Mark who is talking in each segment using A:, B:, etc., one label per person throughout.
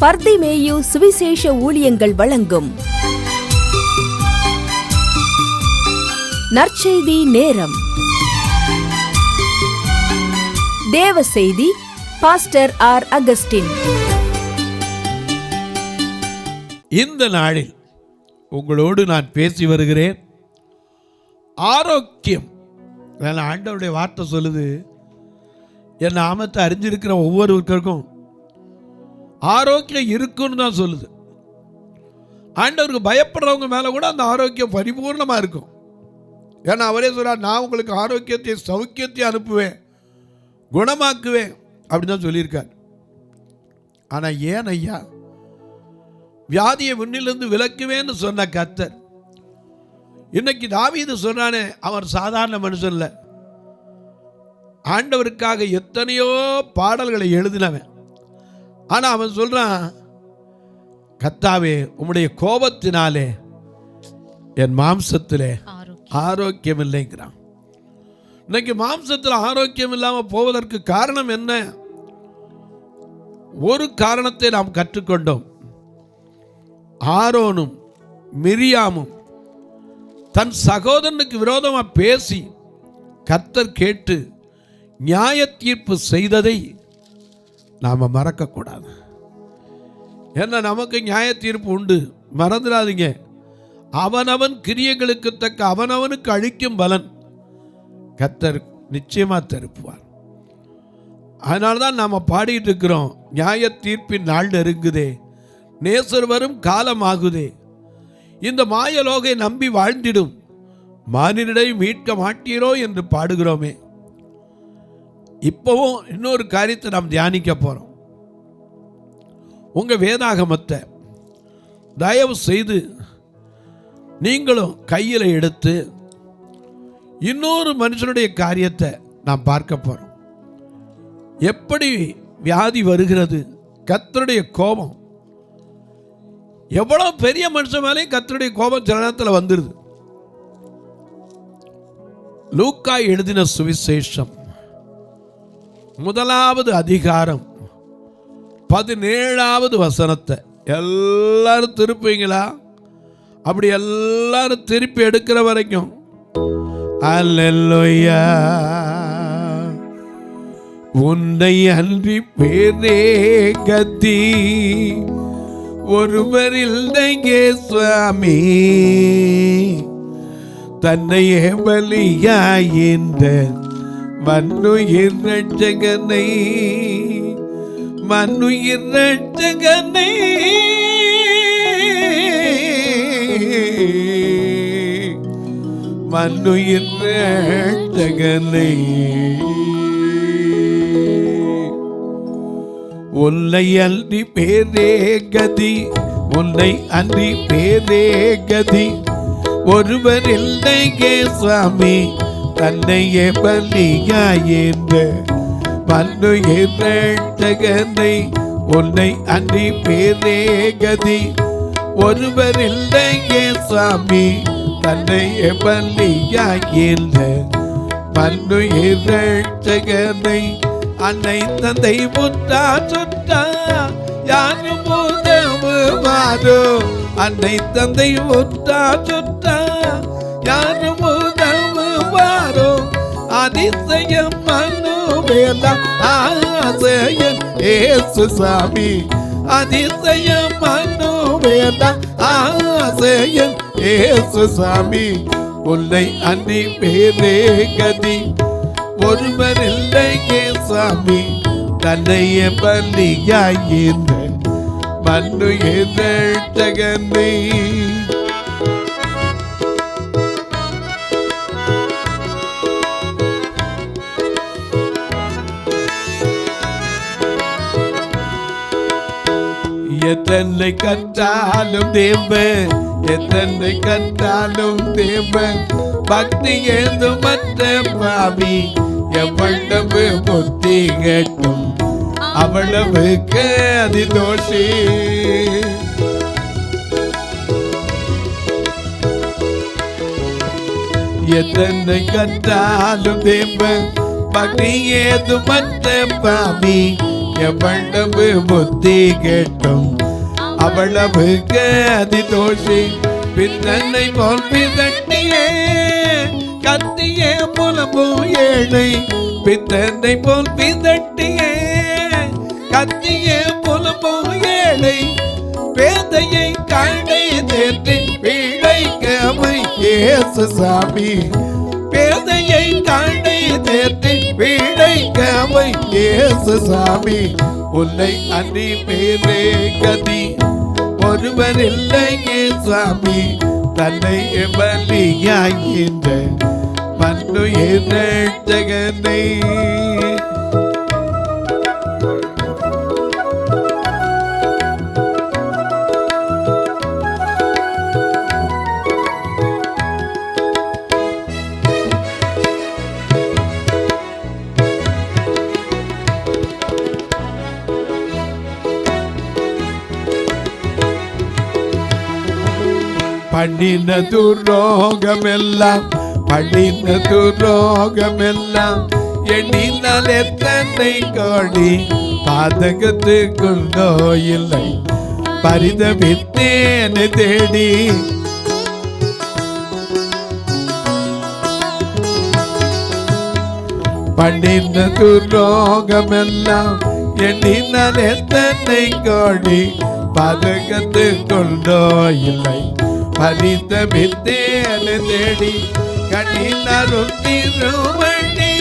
A: பர்திமேயு சுவிசேஷ ஊழியங்கள் வழங்கும் நற்செய்தி நேரம். தேவ செய்தி பாஸ்டர் ஆர். அகஸ்டின்.
B: இந்த நாளில் உங்களோடு நான் பேசி வருகிறேன். ஆரோக்கியம். ஆண்டவருடைய வார்த்தை சொல்லுது, என் நாமத்தை அறிஞ்சிருக்கிற ஒவ்வொருவருக்கும் ஆரோக்கியம் இருக்குன்னு தான் சொல்லுது. ஆண்டவருக்கு பயப்படுறவங்க மேலே கூட அந்த ஆரோக்கியம் பரிபூர்ணமாக இருக்கும். ஏன்னா அவரே சொல்கிறார், நான் உங்களுக்கு ஆரோக்கியத்தை சௌக்கியத்தை அனுப்புவேன், குணமாக்குவேன் அப்படி தான் சொல்லியிருக்கார். ஆனால் ஏன் ஐயா வியாதியை முன்னிலிருந்து விலக்குவேன்னு சொன்ன கர்த்தர் இன்னைக்கு தாவீது சொன்னானே, அவர் சாதாரண மனுஷன் இல்லை, ஆண்டவருக்காக எத்தனையோ பாடல்களை எழுதினவன். ஆனால் அவன் சொல்றான், கர்த்தாவே உம்முடைய கோபத்தினாலே என் மாம்சத்திலே ஆரோக்கியம் இல்லைங்கிறான். இன்னைக்கு மாம்சத்தில் ஆரோக்கியம் இல்லாமல் போவதற்கு காரணம் என்ன? ஒரு காரணத்தை நாம் கற்றுக்கொண்டோம். ஆரோனும் மிரியாமும் தன் சகோதரனுக்கு விரோதமாக பேசி கர்த்தர் கேட்டு நியாய தீர்ப்பு செய்ததை நாம் மறக்கக்கூடாது. ஏன்னா நமக்கு நியாய தீர்ப்பு உண்டு, மறந்துடாதீங்க. அவனவன் கிரியைகளுக்கு தக்க அவனவனுக்கு அளிக்கும் பலன் கர்த்தர் நிச்சயமாக தருப்புவார். அதனால தான் நாம் பாடிட்டு இருக்கிறோம், நியாய தீர்ப்பின் நாள் நெருங்குதே, நேசர் வரும் காலம் ஆகுதே, இந்த மாயலோகை நம்பி வாழ்ந்திடும் மானிடரை மீட்க மாட்டீரோ என்று பாடுகிறோமே. இப்போவும் இன்னொரு காரியத்தை நாம் தியானிக்க போகிறோம். உங்கள் வேதாகமத்தை தயவு செய்து நீங்களும் கையில் எடுத்து இன்னொரு மனுஷனுடைய காரியத்தை நாம் பார்க்க போகிறோம். எப்படி வியாதி வருகிறது, கர்த்தருடைய கோபம். எவ்வளோ பெரிய மனுஷன் மேலேயும் கர்த்தருடைய கோபம் சில நேரத்தில் வந்துடுது. லூக்கா எழுதின சுவிசேஷம் 1 அதிகாரம் 17வது வசனத்தை எல்லாரும் திருப்பீங்களா? அப்படி எல்லாரும் திருப்பி எடுக்கிற வரைக்கும் அல்லேலூயா. உன்னை அன்றி பேரே கதி ஒருவரில்லையே சுவாமி, தன்னையே பலியாயின்ற மன்னுயிர் ரட்சகனை, மன்னுயிர் ரட்சகனை, மன்னுயிர் ரட்சகனை. உன்னை அன்றி பேரே கதி, உன்னை அன்றி பேரே கதி ஒருவர் இல்லையே சுவாமி, தன்னையே பலியாயின்ற மன்னுயிர் ரட்சகனை. உன்னை அன்றி பேரே கதி ஒருவர் இல்லையே சுவாமி, தன்னையே பலியாயின்ற மன்னுயிர் ரட்சகனை. அன்னை தந்தை முற்றா சுற்றா யாரும் உதவுவாரோ, அன்னை தந்தை முற்றா சுற்றா யாரும் உதவுவாரோ, அதிசயம் மனுவேலா ஆசையன் ஏசு சாமி, அதிசயம் மனுவேலா ஆசையன் ஏசு சாமி. உன்னை அன்றி பேரே கதி ஒருவர் இல்லையே சாமி, தன்னைய பலியாயின்ற மன்னுயிர் ரட்சகனை. எத்தனை கற்றாலும் தேவன், எத்தனை கற்றாலும் தேவன், பக்தி ஏதும் மற்ற பாவி எவ்வளவு புத்தி கேட்டும் அவ்வளவுக்கு அதிதோஷி. எத்தனை கற்றாலும் தேவன், பக்தி ஏதும் மற்ற பாவி எவ்வளவு புத்தி கேட்டும் அவ்வளவுக்கு அதிதோஷி. பின்னனை போல் பிதட்டியே கத்தியே புலம்பும் ஏழை. பித்தனை போல் பிதட்டியே கத்தியே புலம்பும் ஏழை. பேதையை காண்டை தேற்றி பிழைக்கமை இயேசு சாமி. பேதையை காண்டை தேற்றி பிழைக்கமை இயேசு சாமி. உன்னை அன்றி பேரே கதி ஒருவர் இல்லையே சாமி. தன்னை பலியாகின்ற மன்னுயிர் ரட்சகனை. பண்ணின துரோகமெல்லாம் பண்ணின துரோகமெல்லாம் எண்ணினால் எத்தனை கோடி பாதகத்துக்குள்ளோ இல்லை. பரிதவித்தேனை தேடி பண்ணின துரோகமெல்லாம் எண்ணினால் எத்தனை கோடி பாதகத்துக்குள்ளோ இல்லை. பரிதவித்தேனை தேடி கண்ணினரும் திருவடி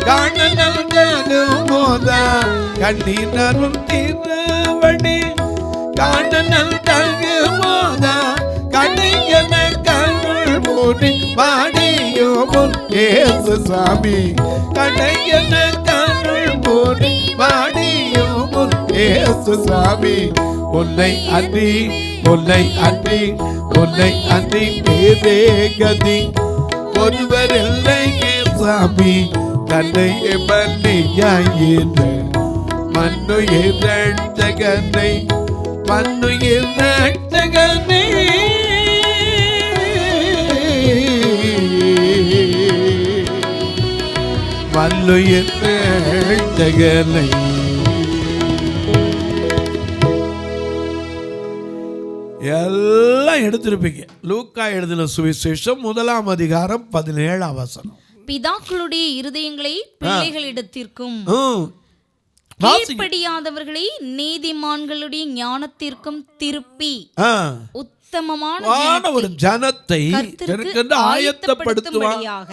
B: காணல் தகுமோதா. கண்ணினரும் திருவடி காணல் தகுமோதா. கண்ணியன கருள் மூடி வாடியோ இயேசு சாமி. கண்ணியன கருள் மூடி வாடியோ இயேசு சாமி. உன்னை அன்றி உன்னை அன்றி உன்னை அன்றி பேரே கதி ஒருவர் இல்லையே சாமி. தன்னை பலியாகின்ற மன்னுயிர் ரட்சகனை. மன்னுயிர் ரட்சகனை. மன்னுயிர் ரட்சகனை. எல்லாம் எடுத்திருப்பீங்க. லூக்கா எழுதின சுவிசேஷம் 1ஆம் அதிகாரம் 17ஆம் வசனம்.
C: பிதாக்களுடைய இருதயங்களை பிள்ளைகளிடத்திற்கும் கீழ்ப்படியாதவர்களை நீதிமான்களுடைய ஞானத்திற்கும் திருப்பி உத்தமமான
B: ஒரு ஜனத்தை ஆயத்தப்படுத்துவாயாக.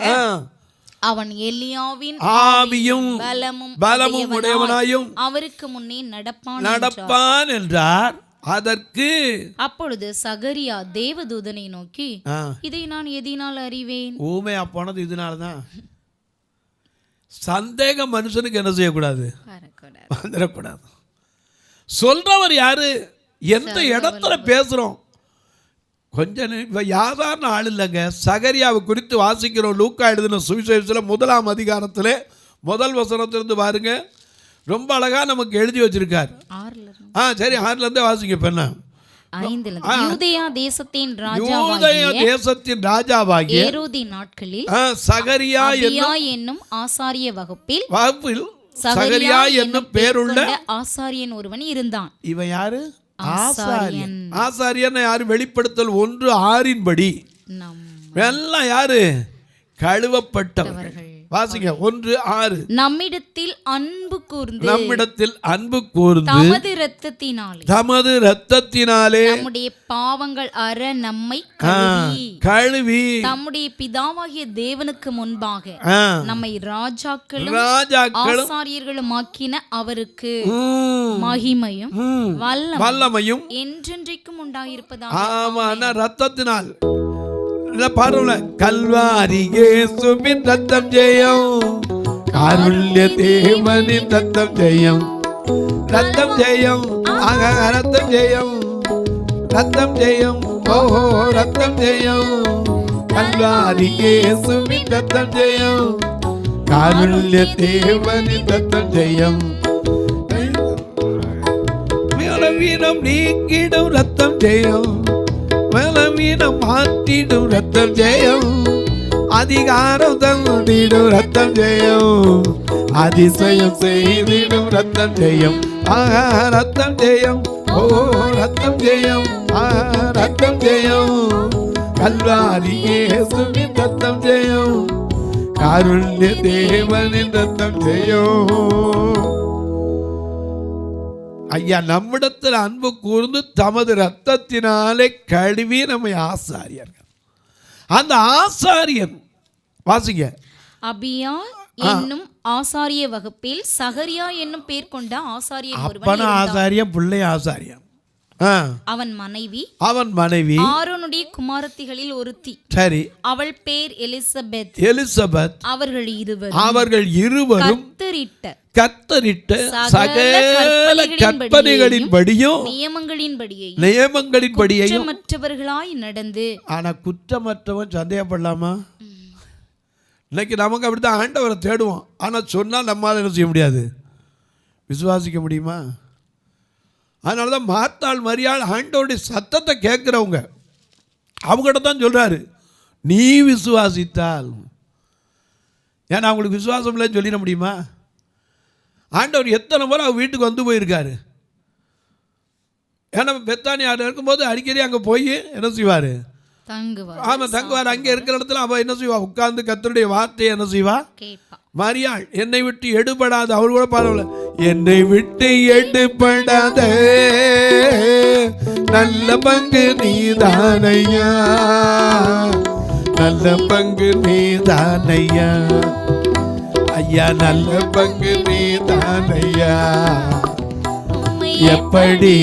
C: அவன் எலியாவின்
B: ஆவியும் பலமும் உடையவனாயும்
C: அவருக்கு முன்னே
B: நடப்பான் என்றார். அதற்கு
C: அப்பொழுது சகரியா தேவதூதனை நோக்கி, இதை நான் எதினால் அறிவேன்?
B: ஊமையா போனது இதனாலதான். சந்தேகம் மனுஷனுக்கு என்ன செய்யக்கூடாது, வந்துடக்கூடாது. சொல்றவர் யாரு, எந்த இடத்துல பேசுறோம், கொஞ்சம் யாதாரண ஆள் இல்லைங்க. சகரியாவை குறித்து வாசிக்கிறோம். லூக்கா எழுதின சுவிசேஷத்தில் 1ஆம் அதிகாரத்தில் முதல் வசனத்திலிருந்து பாருங்க. ரொம்ப அழகா நமக்கு எழுதி வச்சிருக்கார். சரி, 6ல வாசிங்க. பெண்ணா
C: யூதேயா தேசத்தின்
B: ராஜாவாகிய
C: ஏரோதின் நாட்களில்
B: சகரியா
C: என்னும் ஆசாரிய வகுப்பில்
B: சகரியா என்னும் பேருள்ள
C: ஆசாரியன் ஒருவன் இருந்தான்.
B: இவன் யாரு? ஆசாரியன். ஆசாரியன் யாரு? வெளிப்படுத்தல் 1:6 படி எல்லாம் யாரு? கழுவப்பட்டவர்கள். வாசிங்க 1:6.
C: நம்மிடத்தில் அன்பு கூர்ந்து
B: தமது இரத்தத்தினாலே
C: நம்முடைய பாவங்கள் அற நம்மை
B: கழுவி
C: தம்முடைய பிதாவாகிய தேவனுக்கு முன்பாக நம்மை ராஜாக்களும் ஆசாரியர்களும் ஆக்கின அவருக்கு மகிமையும் வல்லமையும் என்றென்றைக்கும் உண்டாயிருப்பதாக.
B: ஆமா, ரத்தத்தினால் பாருங்க. கல்வாரி இயேசுவின் ரத்தம் ஜெயம், காருண்ய தேவனின் ரத்தம் ஜெயம், ரத்தம் ஜெயம், ரத்தம் ஜெயம், ரத்தம் ஜெயம், ஓஹோ ரத்தம் ஜெயம். கல்வாரி இயேசுவின் ரத்தம் ஜெயம், காருண்ய தேவனின் ரத்தம் ஜெயம். வீரம் நீக்கிடும் ரத்தம் ஜெயம், பலவீனம் மாற்றிடும் ரத்தம் ஜெயம், அதிகாரம் தந்திடும் ரத்தம் ஜெயம், அதிசயம் செய்திடும் ரத்தம் ஜெயம், ஆஹா ரத்தம் ஜெயம், ஓ ரத்தம் ஜெயம், ஆஹா ரத்தம் ஜெயம், கல்வாரி இயேசுவின் ரத்தம் ஜெயம், காருண்ய தேவனின் ரத்தம் ஜெயம். ஐயா, நம்மிடத்தில் அன்பு கூர்ந்து தமது ரத்தத்தினாலே கழுவி நம்மை ஆசாரியர்கள். அந்த ஆசாரியன் வாசிங்க.
C: அபியா என்னும் ஆசாரிய வகுப்பில் சகரியா என்னும் பேர் கொண்ட ஆசாரியன் ஒருவன்
B: அப்பன
C: இருந்தான்.
B: ஆசாரியன், பிள்ளை ஆசாரியன்.
C: அவன் மனைவி ஆரோனுடைய குமாரத்திகளில் ஒருத்தி.
B: சரி.
C: அவள் பேர் எலிசபெத்.
B: அவர்கள் இருவரும் கர்த்தரிட்ட சகல கற்பனைகளின்படியும் நியமங்களின்படியும்
C: மற்றவர்களாய் நடந்து.
B: ஆனா குற்றமற்றவன் சந்தேகப்படலாமா? இன்னைக்கு நமக்கு அப்படித்தான் ஆண்டவரை தேடுவோம். ஆனா சொன்னா நம்மால என்ன செய்ய முடியாது, விசுவாசிக்க முடியுமா? அதனால தான் மார்த்தாள் மரியாள் ஆண்டவருடைய சத்தத்தை கேட்குறவங்க, அவங்ககிட்ட தான் சொல்கிறாரு, நீ விசுவாசித்தால். ஏன்னா அவங்களுக்கு விசுவாசம் இல்லைன்னு சொல்லிட முடியுமா? ஆண்டவர் எத்தனை முறை அவங்க வீட்டுக்கு வந்து போயிருக்காரு. ஏன்னா பெத்தானியாவில் இருக்கும்போது அடிக்கடி அங்கே போய் என்ன செய்வார், ஆமாம் தங்குவார். அங்கே இருக்கிற இடத்துல அவள் என்ன செய்வா, உட்கார்ந்து கர்த்தருடைய வார்த்தையை என்ன செய்வா, மரியாள் என்னை விட்டு எடுபடாத. அவள் கூட பாருங்கள, என்னை விட்டு எடுபடாத நல்ல பங்கு நீதானையா, நல்ல பங்கு நீதானையா, ஐயா நல்ல பங்கு நீதானையா. எப்படி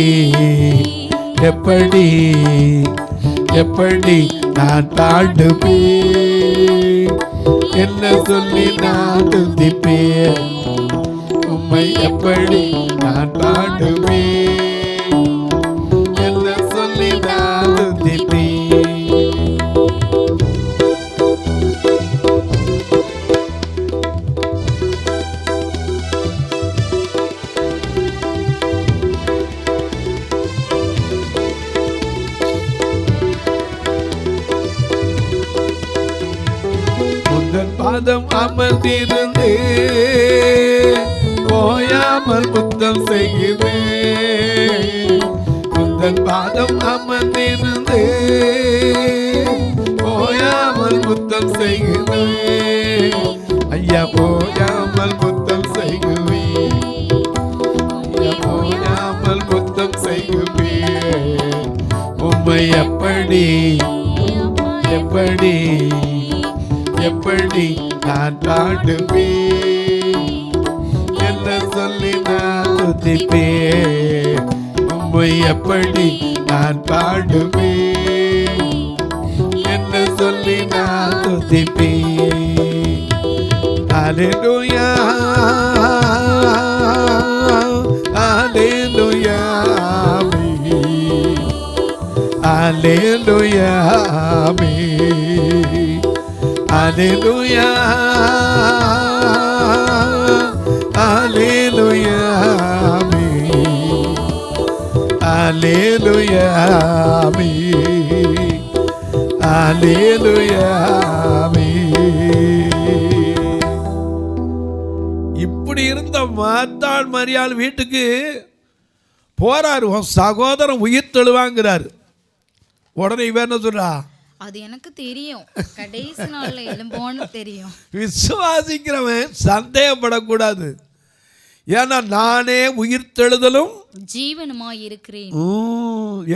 B: எப்படி எப்படி நான் தாண்டுவேன், என்ன சொல்லி நான் துதிப்பேன், உம்மை எப்படி நான் பாடுவேன், என்ன சொல்லி நான் துதிப்பேன். பாதம் அமர்ந்திருந்து ஓயாமல் முத்தம் செய்கிறேன், உந்தன் பாதம் அமர்ந்திருந்து ஓயாமல் முத்தம் செய்கிறேன், ஐயா ஓயாமல் முத்தம் செய்குவேன், ஐயா ஓயாமல் முத்தம் செய்குவேன், உம்மை எப்படி எப்படி எப்படி நான் பாடுவேன், என்ன சொல்லி நான் துதிப்பேன், உம்மை எப்படி நான் பாடுவேன், என்ன சொல்லி நான் துதிப்பேன். அல்லேலூயா அல்லேலூயா அல்லேலூயா Hallelujah, Hallelujah, Hallelujah, Hallelujah. இப்படி இருந்த மார்த்தாள் மரியாள் வீட்டுக்கு போறாரு, உன் சகோதரன் உயிர் தெழுவாங்கிறாரு. உடனே இவ என்ன சொல்றா,
C: அது எனக்கு தெரியும், கடைசி நாள்ல எழும்போன்னு தெரியும்.
B: விசுவாசிக்கிறவன் சந்தேகப்படக்கூடாது. ஏன்னா நானே உயிர் தெழுதலும்
C: ஜீவனுமாய் இருக்கிறேன்,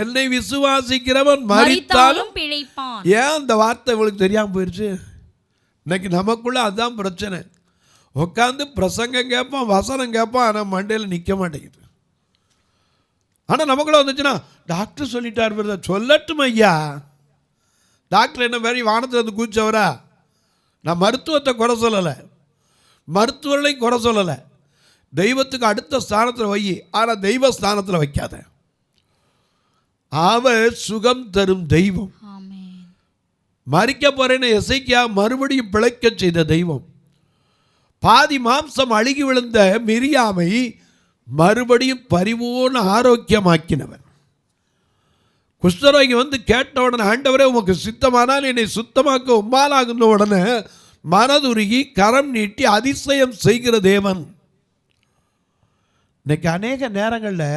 B: என்னை விசுவாசிக்கிறவன் மரித்தாலும்
C: பிழைப்பான்.
B: ஏன் அந்த வார்த்தை இவளுக்கு தெரியாம போயிடுச்சு? இன்னைக்கு நமக்குள்ள அதுதான் பிரச்சனை. உட்காந்து பிரசங்கம் கேட்பான், வசனம் கேட்பான், ஆனால் மண்டையில் நிற்க மாட்டேங்குது. ஆனால் நமக்குள்ள வந்துச்சுன்னா டாக்டர் சொல்லிட்டார், சொல்லட்டும் ஐயா. டாக்டர் என்ன வேறு வானத்தில் வந்து கூச்சவரா? நான் மருத்துவத்தை குறை சொல்லலை, மருத்துவர்களையும் குறை சொல்லலை. தெய்வத்துக்கு அடுத்த ஸ்தானத்தில் வை, ஆனால் தெய்வ ஸ்தானத்தில் வைக்காத. அவர் சுகம் தரும் தெய்வம். மறிக்க போறேன்னு எசேக்கியா மறுபடியும் பிழைக்க செய்த தெய்வம். பாதி மாம்சம் அழுகி விழுந்த மிரியாமை மறுபடியும் பரிபூர்ண ஆரோக்கியமாக்கினவர். குஷ்டரோகி வந்து கேட்ட உடனே, ஆண்டவரே உமக்கு சித்தமானால் என்னை சுத்தமாக்க உம்மாலாகுன உடனே மனதுருகி கரம் நீட்டி அதிசயம் செய்கிற தேவன். இன்னைக்கு அநேக நேரங்களில்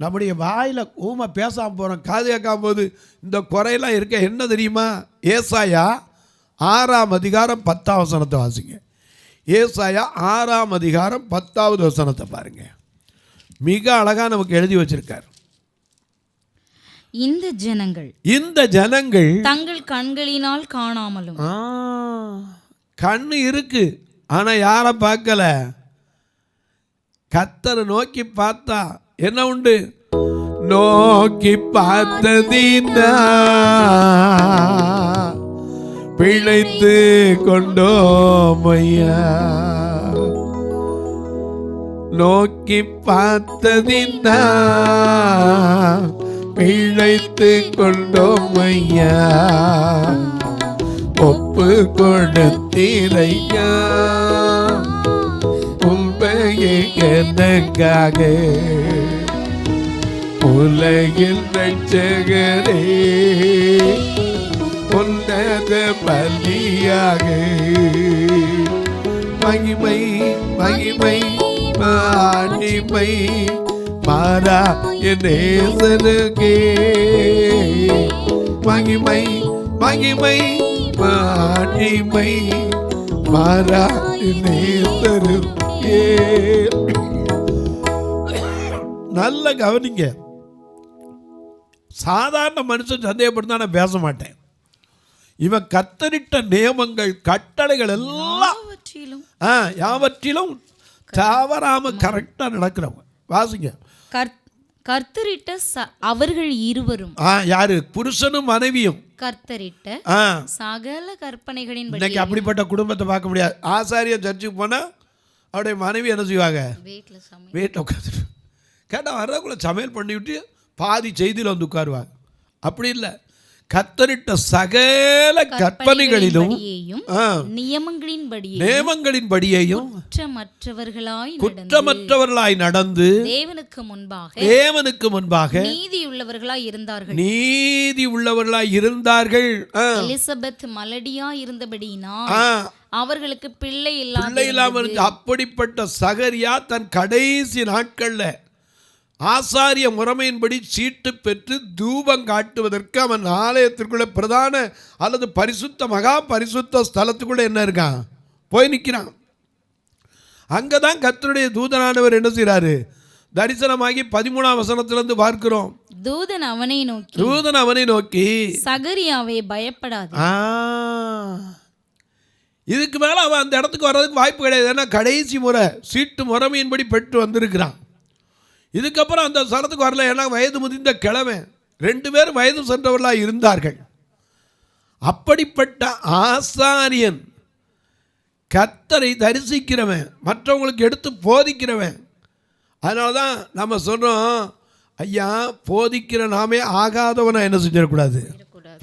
B: நம்முடைய வாயில் ஊமை பேசாமல் போகிறோம், காது கேட்காம போது இந்த குறையெல்லாம் இருக்க. என்ன தெரியுமா? ஏசாயா 6ஆம் அதிகாரம் 10ஆம் வசனத்தை வாசிங்க. ஏசாயா 6ஆம் அதிகாரம் 10வது வசனத்தை பாருங்க. மிக அழகாக நமக்கு எழுதி வச்சிருக்கார். இந்த ஜனங்கள்
C: தங்கள் கண்களினால் காணாமலும்.
B: கண்ணு இருக்கு, ஆனா யாரை பார்க்கல? கர்த்தரை நோக்கி பார்த்தா என்ன உண்டு? நோக்கி பார்த்ததீனா பிழைத்து கொண்டோமையா. நோக்கி பார்த்ததீனா பிழைத்து கொண்டோமையா. ஒப்பு கொடுத்தீரையா உண்மையே எனக்காக. உலகில் ரட்சகரே உன்னத பலியாக. மகிமை மகிமை மாணிமை மாறா நேசனுக்கே. மகிமை மகிமை மாணிமை மாறா நேசனுக்கே. நல்ல கவனிங்க. சாதாரண மனுஷன் சந்தேகப்படுத்தா நான் பேச மாட்டேன். இவன் கத்தரிட்ட நியமங்கள் கட்டளைகள் எல்லாம் யாவற்றிலும் தவறாம கரெக்டா நடக்கிறவங்க. வாசிங்க.
C: கர்த்தரிட்ட அவர்கள் இருவரும்.
B: யாரு? புருஷனும் மனைவியும்
C: கர்த்தரிட்ட சகல கற்பனைகளின்.
B: இன்னைக்கு அப்படிப்பட்ட குடும்பத்தை பார்க்க முடியாது. ஆசாரிய சர்ச்சுக்கு போனா அவருடைய மனைவி என்ன செய்வாங்க? வீட்டில் உட்காந்துட்டு கேட்டால் வர்றதுக்குள்ள சமையல் பண்ணிவிட்டு பாதி செய்தியில் வந்து உட்காருவாங்க. அப்படி இல்லை. கர்த்தரிட்ட சகல கற்பனைகளிலும் நியமங்களின்படியேயும் குற்றமற்றவர்களாய் நடந்து தேவனுக்கு முன்பாக நீதி உள்ளவர்களாய் இருந்தார்கள்.
C: எலிசபெத் மலடியா இருந்தபடியினால் அவர்களுக்கு பிள்ளை
B: இல்லாமல். அப்படிப்பட்ட சகரியா தன் கடைசி நாட்கள்ல ஆசாரிய முறைமையின்படி சீட்டு பெற்று தூபம் காட்டுவதற்கு அவன் ஆலயத்திற்குள்ள பிரதான அல்லது பரிசுத்த மகா பரிசுத்த ஸ்தலத்துக்குள்ள என்ன இருக்கான்? போய் நிற்கிறான். அங்கதான் கர்த்தருடைய தூதனானவர் என்ன செய்றாரு? தரிசனமாகி 13ஆம் வசனத்திலிருந்து பார்க்கிறோம்.
C: தூதன் அவனை நோக்கி சகரியாவே பயப்படாதே.
B: இதுக்கு மேல அவன் அந்த இடத்துக்கு வர்றதுக்கு வாய்ப்பு கிடையாது. ஏன்னா கடைசி முறை சீட்டு முறைமையின்படி பெற்று வந்திருக்கிறான். இதுக்கப்புறம் அந்த ஸ்தலத்துக்கு வரல. ஏன்னா வயது முதிர்ந்த கிழமை 2 பேர் வயது சென்றவர்களாக இருந்தார்கள். அப்படிப்பட்ட ஆசாரியன் கர்த்தரை தரிசிக்கிறவன், மற்றவங்களுக்கு எடுத்து போதிக்கிறவன். அதனால தான் நம்ம சொல்கிறோம், ஐயா போதிக்கிற நாமே ஆகாதவனை என்ன செஞ்சிடக்கூடாது,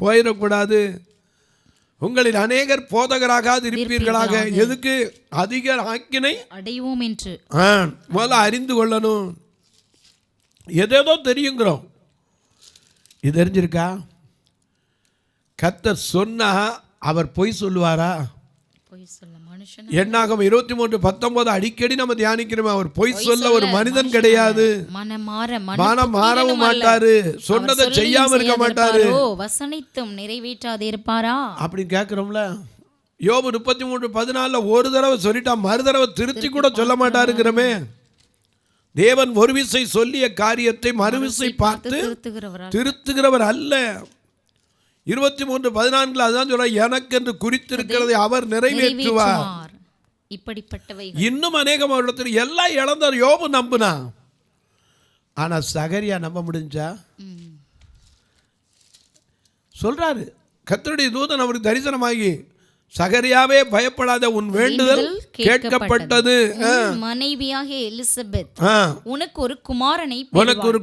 B: போயிடக்கூடாது. உங்களில் அநேகர் போதகராகாது இருப்பீர்களாக. எதுக்கு? அதிக ஆக்கினை
C: அடைவோம் என்று
B: முதல்ல அறிந்து கொள்ளணும். எதேதோ தெரியுங்கிறோம். இது தெரிஞ்சிருக்கா? கர்த்தர் சொன்னா அவர் பொய் சொல்லுவாரா? என்னாகும் 23:19 அடிக்கடி நம்ம தியானிக்கிறோம். அவர் பொய் சொல்ல ஒரு மனிதன் கிடையாது. மனம் மாறவும் மாட்டாரு, சொன்னதை செய்யாம இருக்க மாட்டாரு,
C: வசனித்தும் நிறைவேற்றாதே இருப்பாரா
B: அப்படின்னு கேட்கிறோம்ல. யோபு 33:14 ஒரு தடவை சொல்லிட்டா மறு தடவை திருத்தி கூட சொல்ல மாட்டாருங்கிறமே. தேவன் ஒரு விசை சொல்லிய காரியத்தை மறுவிசை பார்த்து திருத்துகிறவர் அல்ல. 23:14 அதுதான் சொல்ற, எனக்கு என்று குறித்திருக்கிறதை அவர் நிறைவேற்றுவார்.
C: இப்படிப்பட்டவை
B: இன்னும் அநேகம் அவரிடத்தில் எல்லாம் இழந்தார். யோபு நம்பினா, ஆனா சகரியா நம்ப முடிஞ்சா? சொல்றாரு கர்த்தருடைய தூதன் அவருக்கு தரிசனமாகி, சகரியாவே பயப்படாத, உன் வேண்டுதல் கேட்கப்பட்டது.
C: மனைவியாகிய எலிசபெத் உனக்கு ஒரு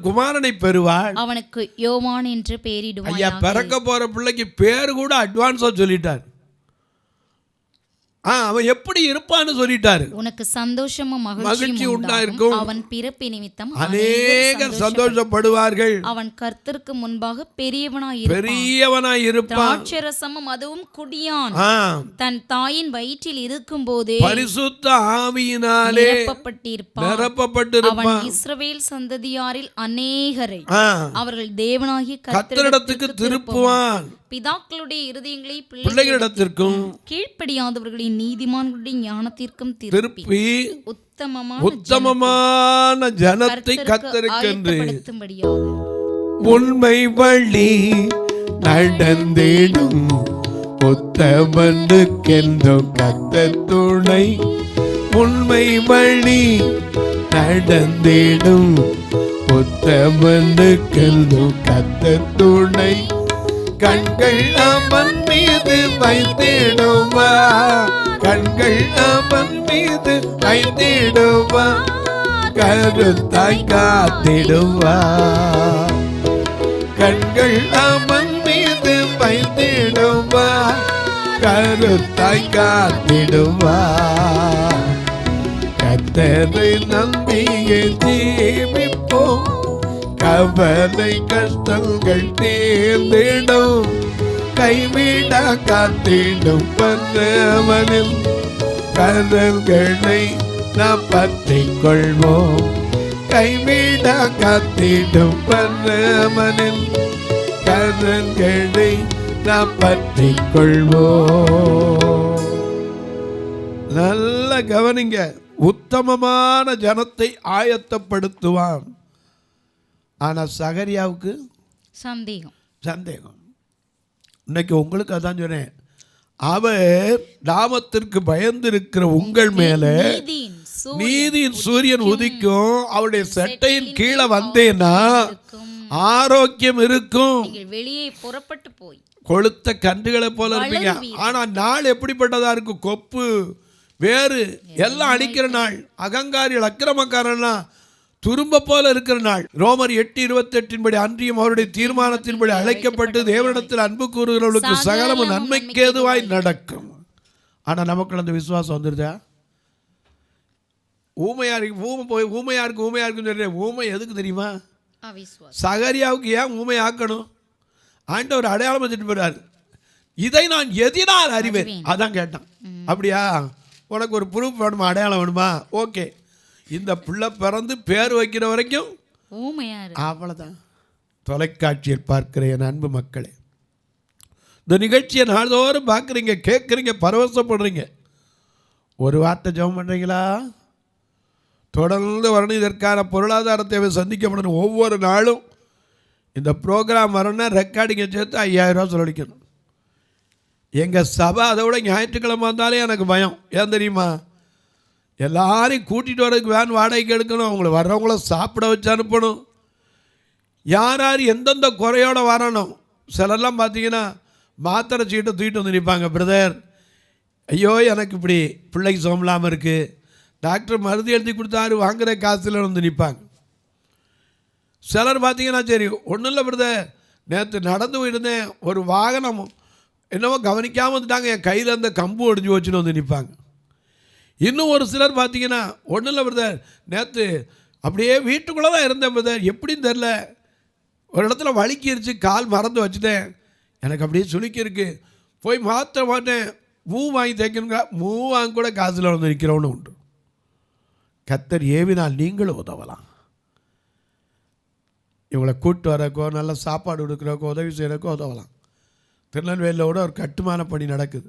B: குமாரனை பெறுவாள்.
C: அவனுக்கு யோவான் என்று பெயரிடுவாய்.
B: ஐயா, பிறக்க போற பிள்ளைக்கு பேர் கூட அட்வான்ஸா சொல்லிட்டார். அவன் எப்படி இருப்பான்னு சொல்லிட்டாரு.
C: உனக்கு சந்தோஷமும்
B: மகிழ்ச்சி
C: மகிழ்ச்சியும்
B: உண்டாயிருக்கும்.
C: அவன் பிறப்பு நிமித்தம்
B: அநேகர் சந்தோஷப்படுவார்கள்.
C: அவன் கர்த்தருக்கு முன்பாக பெரியவனாய்
B: இருப்பான்.
C: திராட்சரசமும் அதுவும் குடியான். தன் தாயின் வயிற்றில் இருக்கும் போதே
B: பரிசுத்த ஆவியினாலே நிரப்பப்பட்டிருப்பான்.
C: அவன் இஸ்ரவேல் சந்ததியாரில் அநேகரை அவர்கள் தேவனாகிய
B: கர்த்தரிடத்துக்கு திருப்புவான்.
C: பிதாக்களுடைய இருதயங்களை
B: பிள்ளைகளிடத்திற்கும்
C: கீழ்ப்படியாதவர்களின் நீதிமான்களுடைய ஞானத்திற்கும் திருப்பி
B: உத்தமமான ஜனத்தை கர்த்தருக்கென்று உண்மை வழி நடந்திடும் உத்தமனுக்கென்றும் கர்த்தர் துணை. உண்மை வழி நடந்திடும் உத்தமனுக்கென்றும் கர்த்தர் துணை. கண்கள் அவன் மீது வைத்திடுவா, கண்கள் அவன் மீது வைத்திடுவா, கருத்தாய் காத்திடுவா. கண்கள் அவன் மீது வைத்திடுவா, கருத்தாய் காத்திடுவா. கர்த்தரை நம்பியே ஜீவிப்போம், கவலை கஷ்டங்கள் தீர்ந்திடும். கைவிட காத்திடும் பரமனில் கரல்களை நாம் பற்றிக் கொள்வோம். கைவிட காத்திடும் பரமனில் கரல்களை நாம் பற்றிக் கொள்வோம். நல்ல கவனிங்க. உத்தமமான ஜனத்தை ஆயத்தப்படுத்துவான். ஆனால் சகரியாவுக்கு சந்தேகம். இன்னைக்கு உங்களுக்கு அதான் சொன்னேன். அவர் நாமத்திற்கு பயந்திருக்கிற உங்கள் மேல நீதியின் சூரியன் உதிக்கும். அவருடைய சட்டையின் கீழே வந்தேன்னா ஆரோக்கியம் இருக்கும்.
C: வெளியே புறப்பட்டு போய்
B: கொளுத்த கன்றுகளை போல இருப்பீங்க. ஆனா நாள் எப்படிப்பட்டதா இருக்கும்? கொப்பு வேறு எல்லாம் அடிக்கிற நாள். அகங்காரிகள் அக்கிரமக்காரன்னா துரும்ப போல இருக்கிற நாள். ரோமர் 8:28 அன்றியும் அவருடைய தீர்மானத்தின்படி அழைக்கப்பட்டு தேவனிடத்தில் அன்பு கூறுகிறவர்களுக்கு சகலமும் நன்மைக்கேதுவாய் நடக்கும். ஆனா நமக்கு அந்த விசுவாசம் வந்துருதா? ஊமையாருக்கு சொல்றேன். ஊமை எதுக்கு தெரியுமா? சகரியாவுக்கு ஏன் ஊமை ஆக்கணும்? ஆண்டவர் அடையாளம் வச்சுட்டு போறாரு. இதை நான் எதினால் அறிவேன். அதான் கேட்டான். அப்படியா? உனக்கு ஒரு ப்ரூஃப் வேணுமா? அடையாளம் வேணுமா? ஓகே, இந்த பிள்ளை பிறந்து பேர் வைக்கிற வரைக்கும் அவ்வளோதான். தொலைக்காட்சியில் பார்க்கிற என் அன்பு மக்களே, இந்த நிகழ்ச்சியை நாள்தோறும் பார்க்குறீங்க, கேட்குறீங்க, பரவசப்படுறீங்க. ஒரு வார்த்தை ஜெபம் பண்ணுறீங்களா? தொடர்ந்து வரணும். இதற்கான பொருளாதார தேவை சந்திக்கப்படணும். ஒவ்வொரு நாளும் இந்த ப்ரோக்ராம் வரணும்னா ரெக்கார்டிங்கை சேர்த்து 5000 ரூபா செலவழிக்கணும். எங்கள் சபை அதை விட ஞாயிற்றுக்கிழமை வந்தாலே எனக்கு பயம். ஏன் தெரியுமா? எல்லாரையும் கூட்டிகிட்டு வரதுக்கு வேன் வாடகைக்கு எடுக்கணும். அவங்கள வர்றவங்கள சாப்பிட வச்சு அனுப்பணும். யார் யார் எந்தெந்த குறையோடு வரணும். சிலர்லாம் பார்த்தீங்கன்னா மாத்திரை சீட்டை தூக்கிட்டு வந்து நிற்பாங்க. பிரதர், ஐயோ எனக்கு இப்படி பிள்ளைக்கு சோமலாமல் இருக்குது, டாக்டர் மருந்து எழுதி கொடுத்தாரு, வாங்குகிற காசில் வந்து நிற்பாங்க. சிலர் பார்த்தீங்கன்னா சரி ஒன்றும் இல்லை பிரதர், நேற்று நடந்து போயிருந்தேன், ஒரு வாகனம் என்னவோ கவனிக்காமல் வந்துட்டாங்க, என் கையில் அந்த கம்பு ஒடிஞ்சு வச்சுன்னு வந்து நிற்பாங்க. இன்னும் ஒரு சிலர் பார்த்தீங்கன்னா ஒன்றும் இல்லை பிரதர், நேற்று அப்படியே வீட்டுக்குள்ளே தான் இருந்தேன் பிரதர், எப்படின்னு தெரில, ஒரு இடத்துல வலிக்கிருச்சு, கால் மறந்து வச்சுட்டேன், எனக்கு அப்படியே சுளுக்கிருக்கு, போய் மாற்ற மாட்டேன், மூ வாங்கி தைக்கணுங்க, மூ வாங்க கூட காசில் வந்து நிற்கிறவனு உண்டு. கர்த்தர் ஏவினால் நீங்களும் உதவலாம். இவங்களை கூப்பிட்டு வரக்கோ, நல்ல சாப்பாடு கொடுக்குறக்கோ, உதவி செய்கிறக்கோ உதவலாம். திருநெல்வேலியோட ஒரு கட்டுமான பணி நடக்குது.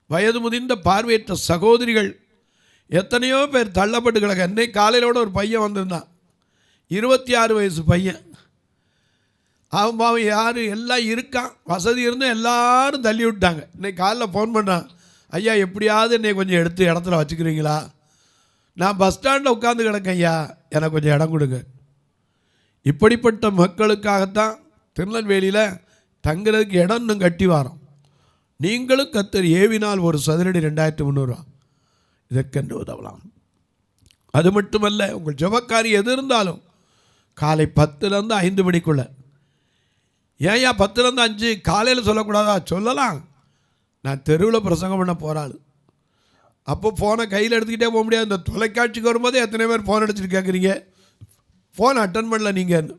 B: வயது முதிர்ந்த பார்வையற்ற சகோதரிகள் எத்தனையோ பேர் தள்ளப்பட்டு கிடக்க. அன்னைக்கு காலையிலோட ஒரு பையன் வந்திருந்தான், 26 வயசு பையன். அவன் யார் எல்லாம் இருக்கான், வசதி இருந்தால் எல்லாரும் தள்ளி விட்டாங்க. இன்னைக்கு காலையில் ஃபோன் பண்ணான், ஐயா எப்படியாவது என்னை கொஞ்சம் எடுத்து இடத்துல வச்சுக்கிறீங்களா, நான் பஸ் ஸ்டாண்டில் உட்காந்து கிடக்கேன் ஐயா, எனக்கு கொஞ்சம் இடம் கொடுங்க. இப்படிப்பட்ட மக்களுக்காகத்தான் திருநெல்வேலியில் தங்குறதுக்கு இடம் இன்னும் கட்டி வாரோம். நீங்களும் கர்த்தர் ஏவினால் ஒரு சதுரடி 2300 ரூபா இதற்கென்று உதவலாம். அது மட்டுமல்ல, உங்கள் ஜெபக்காரி எது இருந்தாலும் காலை 10லேருந்து 5 மணிக்குள்ளே. ஏயா 10லேருந்து 5 காலையில் சொல்லக்கூடாதா? சொல்லலாம். நான் தெருவில் பிரசங்கம் பண்ண போகிறாள், அப்போ ஃபோனை கையில் எடுத்துக்கிட்டே போக முடியாது. இந்த தொலைக்காட்சிக்கு வரும்போது எத்தனை பேர் ஃபோன் அடிச்சுட்டு கேட்குறீங்க, ஃபோன் அட்டன் பண்ணல நீங்கள்.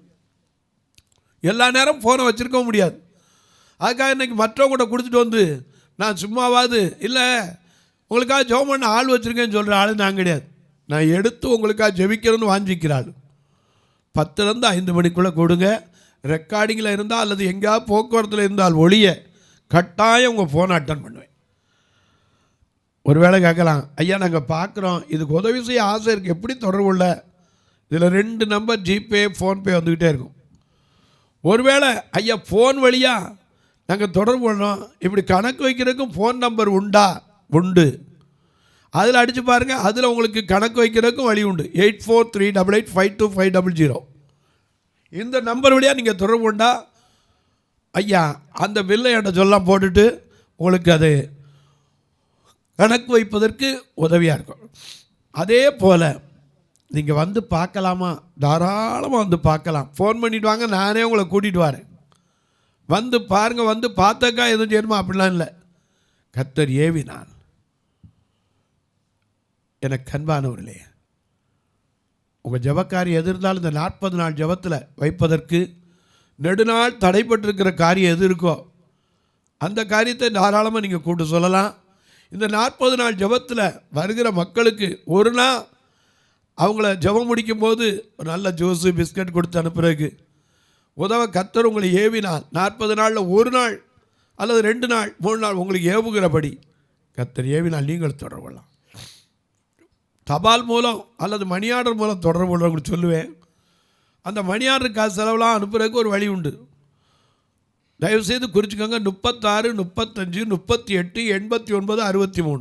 B: எல்லா நேரம் ஃபோனை வச்சுருக்க முடியாது. அதுக்காக இன்றைக்கி மற்றவங்கள்ட்ட கொடுத்துட்டு வந்து நான் சும்மாவாது இல்லை உங்களுக்காக ஜெபம் பண்ண ஆள் வச்சுருக்கேன்னு சொல்கிற ஆள் நான் கிடையாது. நான் எடுத்து உங்களுக்காக ஜெபிக்கிறேன்னு வாஞ்சிக்கிற ஆள். 10லேருந்து 5 மணிக்குள்ளே கொடுங்க. ரெக்கார்டிங்கில் இருந்தால் அல்லது எங்கேயாவது போக்குவரத்தில் இருந்தால் ஒழிய கட்டாயம் உங்கள் ஃபோனை அட்டன் பண்ணுவேன். ஒரு வேளை கேட்கலாம், ஐயா நாங்கள் பார்க்குறோம், இதுக்கு உதவி செய்ய ஆசை இருக்குது, எப்படி தொடர்பு உள்ள? இதில் 2 நம்பர் ஜிபே ஃபோன்பே வந்துக்கிட்டே இருக்கும். ஒருவேளை ஐயா ஃபோன் வழியாக நாங்கள் தொடர்பு பண்ணோம், இப்படி கணக்கு வைக்கிறதுக்கும் ஃபோன் நம்பர் உண்டா? உண்டு. அதில் அடித்து பாருங்கள், அதில் உங்களுக்கு கணக்கு வைக்கிறதுக்கும் வழி உண்டு. 8438852500 இந்த நம்பர் வழியாக நீங்கள் தொடர்பு கொண்டா ஐயா அந்த பில்லை என்கிட்ட சொல்லலாம் போட்டுட்டு உங்களுக்கு அது கணக்கு வைப்பதற்கு உதவியாக இருக்கும். அதே போல் நீங்கள் வந்து பார்க்கலாமா? தாராளமாக வந்து பார்க்கலாம். ஃபோன் பண்ணிவிட்டு வாங்க, நானே உங்களை கூட்டிகிட்டு வரேன். வந்து பாருங்கள், வந்து பார்த்தாக்கா எதுவும் செய்யணுமா அப்படிலாம் இல்லை. கர்த்தர் ஏவினான். எனக்கு அன்பானவர்களே, உங்கள் ஜெபக்காரி எது இருந்தாலும் இந்த 40 நாள் ஜெபத்தில் வைப்பதற்கு நெடுநாள் தடைப்பட்டிருக்கிற காரியம் எது இருக்கோ அந்த காரியத்தை தாராளமாக நீங்கள் கூட்டு சொல்லலாம். இந்த 40 நாள் ஜெபத்தில் வருகிற மக்களுக்கு ஒரு நாள் அவங்கள ஜெபம் முடிக்கும்போது ஒரு நல்ல ஜூஸு பிஸ்கட் கொடுத்து அனுப்புறதுக்கு உதவ கர்த்தர் உங்களை ஏவினால் 40 நாளில் ஒரு நாள் அல்லது 2 நாள் 3 நாள் உங்களுக்கு ஏவுகிறபடி கர்த்தர் ஏவினால் நீங்கள் தொடர்பு கொள்ளலாம். தபால் மூலம் அல்லது மணி ஆர்டர் மூலம் தொடர்பு கொள்றவங்களுக்கு சொல்லுவேன். அந்த மணி ஆர்டர் காசு செலவெலாம் அனுப்புறதுக்கு ஒரு வழி உண்டு. தயவுசெய்து குறிச்சிக்கோங்க. 36 35 38 89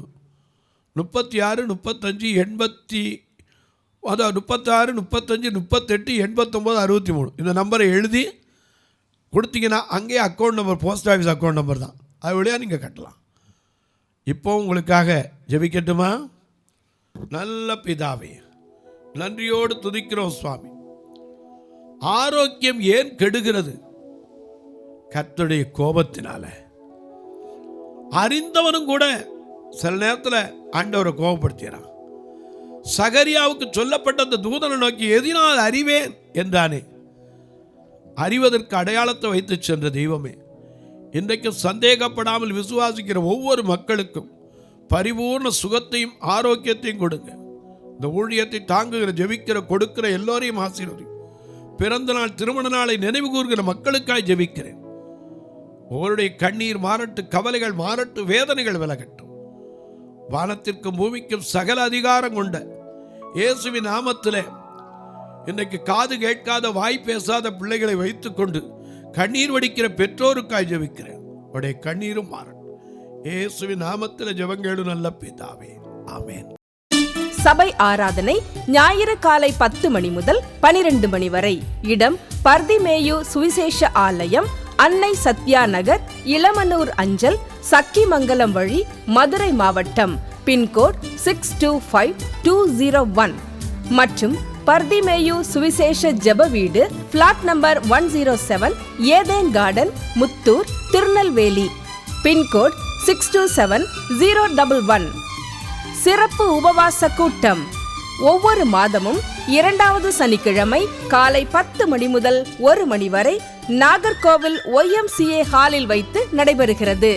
B: 63 36 35 80 அதாவது 36 35 38 89 63 இந்த நம்பரை எழுதி கொடுத்தீங்கன்னா அங்கேயே account number, post office account number தான், அது வழியாக நீங்கள் கட்டலாம். இப்போ உங்களுக்காக ஜெபிக்கட்டுமா? நல்ல பிதாவே, நன்றியோடு துதிக்கிறோம் சுவாமி. ஆரோக்கியம் ஏன் கெடுகிறது? கர்த்தருடைய கோபத்தினால. அறிந்தவனும் கூட சில நேரத்தில் ஆண்டவரை கோபப்படுத்தினான். சகரியாவுக்கு சொல்லப்பட்ட அந்த தூதனை நோக்கி எதினால் அறிவேன் என்றானே, அறிவதற்கு அடையாளத்தை வைத்து சென்ற தெய்வமே, இன்றைக்கு சந்தேகப்படாமல் விசுவாசிக்கிற ஒவ்வொரு மக்களுக்கும் பரிபூர்ண சுகத்தையும் ஆரோக்கியத்தையும் கொடுங்க. இந்த ஊழியத்தை தாங்குகிற, ஜெபிக்கிற, கொடுக்கிற எல்லோரையும் ஆசீர்வதியும். பிறந்த நாள், திருமண நாளை நினைவு கூறுகிற மக்களுக்காய் ஜெபிக்கிறேன். ஒவ்வொருடைய கண்ணீர் மாறட்டு, கவலைகள் மாறட்டு, வேதனைகள் விலகட்டும். வானத்திற்கும் பூமிக்கும் சகல அதிகாரம் கொண்ட இயேசுவின் நாமத்திலே இன்றைக்கு காது கேட்காத, வாய் பேசாத பிள்ளைகளை வைத்துக்கொண்டு கண்ணீர் வடிக்கிற பெற்றோருக்காய் ஜெபிக்கிறேன். உடைய கண்ணீரும் மாறட்டும். இயேசுவின் நாமத்தில் ஜெபங்கேளு நல்ல பிதாவே, ஆமென்.
A: சபை ஆராதனை ஞாயிறு காலை 10 மணி முதல் 12 மணி வரை. இடம் பர்திமேயு சுவிசேஷ ஆலயம், அன்னை சத்யா நகர், இளமனூர் அஞ்சல், சக்கிமங்கலம் வழி, மதுரை மாவட்டம். பின்கோட் 625201 மற்றும் பர்திமேயு சுவிசேஷ ஜெப வீடு, flat number 107, Eden garden, Muthur, Tirunelveli. Pin code 627011. சிறப்பு உபவாச கூட்டம் ஒவ்வொரு மாதமும் 2வது சனிக்கிழமை காலை 10 மணி முதல் 1 மணி வரை நாகர்கோவில் YMCA ஹாலில் வைத்து நடைபெறுகிறது.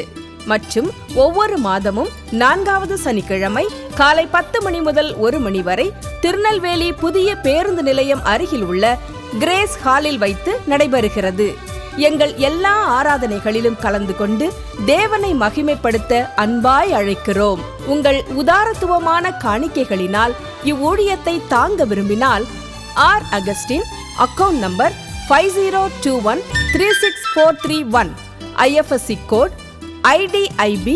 A: மற்றும் ஒவ்வொரு மாதமும் 4வது சனிக்கிழமை காலை 10 மணி முதல் 1 மணி வரை திருநெல்வேலி புதிய பேருந்து நிலையம் அருகில் உள்ள கிரேஸ் ஹாலில் வைத்து நடைபெறுகிறது. எங்கள் எல்லா ஆராதனைகளிலும் கலந்து கொண்டு தேவனை மகிமைப்படுத்த அன்பாய் அழைக்கிறோம். உங்கள் உதாரத்துவமான காணிக்கைகளினால் இவ்வூழியத்தை தாங்க விரும்பினால் R Augustine, account number 5021364331, IFSC code IDIB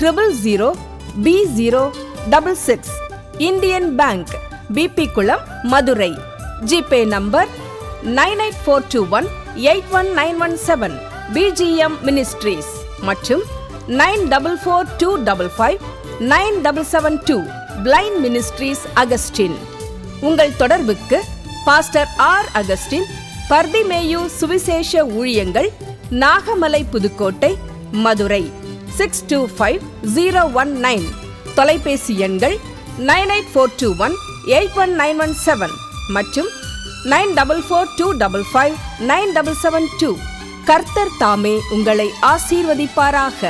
A: 000B066, Indian bank, BP Kulam, Madurai. GPay number 9842181917, BGM ministries மற்றும் 9442559772, பிளைண்ட் மினிஸ்ட்ரீஸ் அகஸ்டின். உங்கள் தொடர்புக்கு பாஸ்டர் ஆர் அகஸ்டின், பர்திமேயு சுவிசேஷ ஊழியங்கள், நாகமலை, புதுக்கோட்டை, மதுரை 625019. தொலைபேசி எண்கள் 9842181917 மற்றும் 9442559772. கர்த்தர் தாமே உங்களை ஆசீர்வதிப்பாராக.